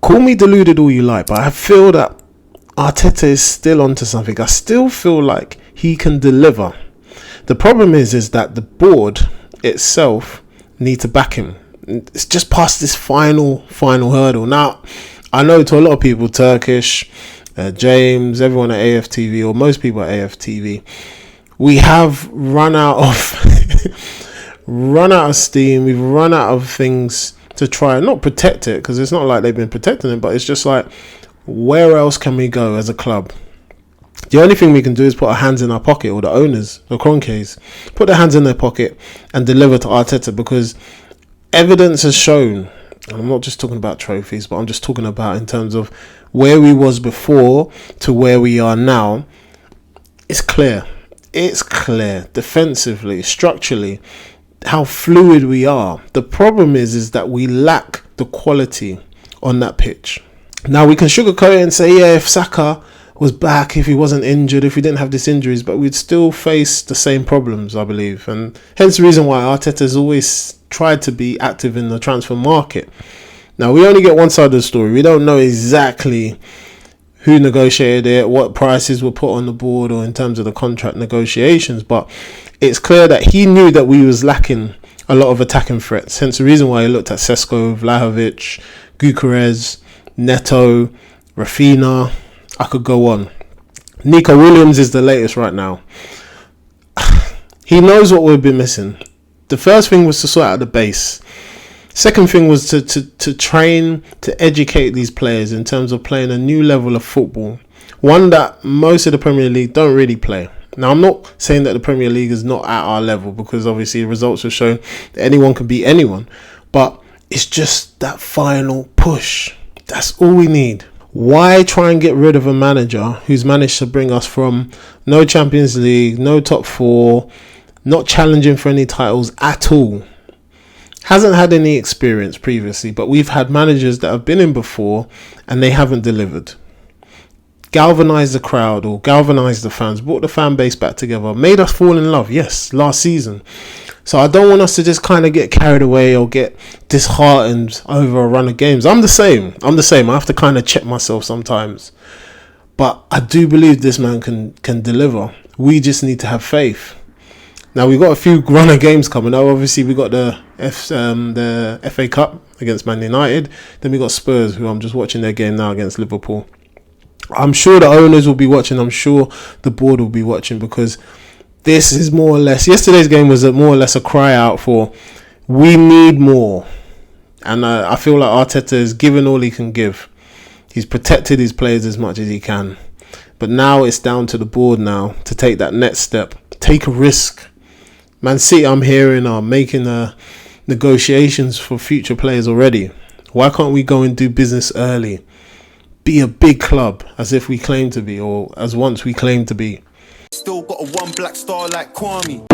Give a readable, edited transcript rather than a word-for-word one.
Call me deluded all you like, but I feel that Arteta is still onto something. I still feel like he can deliver. The problem is that the board itself need to back him. It's just past this final hurdle. Now, I know to a lot of people, Turkish, James, everyone at AFTV, or most people at AFTV, we have run out of steam. We've run out of things to try and not protect it, because it's not like they've been protecting it, but it's just like, where else can we go as a club? The only thing we can do is put our hands in our pocket, or the owners, the Kroenkes, put their hands in their pocket and deliver to Arteta, because evidence has shown, and I'm not just talking about trophies, but I'm just talking about in terms of where we was before to where we are now. It's clear. It's clear, defensively, structurally, how fluid we are. The problem is that we lack the quality on that pitch. Now, we can sugarcoat it and say, yeah, if Saka was back, if he wasn't injured, if we didn't have these injuries, but we'd still face the same problems, I believe. And hence the reason why Arteta has always tried to be active in the transfer market. Now, we only get one side of the story. We don't know exactly who negotiated it, what prices were put on the board, or in terms of the contract negotiations, but it's clear that he knew that we was lacking a lot of attacking threats. Hence the reason why he looked at Sesko, Vlahovic, Gyökeres, Neto, Rafinha. I could go on. Nico Williams is the latest right now. He knows what we've been missing. The first thing was to sort out the base. Second thing was to train, to educate these players in terms of playing a new level of football. One that most of the Premier League don't really play. Now, I'm not saying that the Premier League is not at our level, because obviously results have shown that anyone can beat anyone. But it's just that final push. That's all we need. Why try and get rid of a manager who's managed to bring us from no Champions League, no top four, not challenging for any titles at all? Hasn't had any experience previously, but we've had managers that have been in before and they haven't delivered. Galvanised the crowd, or galvanised the fans, brought the fan base back together, made us fall in love, yes, last season. So I don't want us to just kind of get carried away or get disheartened over a run of games. I'm the same. I have to kind of check myself sometimes. But I do believe this man can deliver. We just need to have faith. Now, we've got a few run of games coming up. Obviously, we got the FA Cup against Man United. Then we got Spurs, who I'm just watching their game now against Liverpool. I'm sure the owners will be watching. I'm sure the board will be watching, because this is more or less... Yesterday's game was more or less a cry out for, we need more. And I feel like Arteta is giving all he can give. He's protected his players as much as he can. But now it's down to the board now to take that next step. Take a risk. Man City, I'm hearing, are making negotiations for future players already. Why can't we go and do business early? Be a big club, as if we claim to be, or as once we claimed to be. Still got a one black star like Kwame.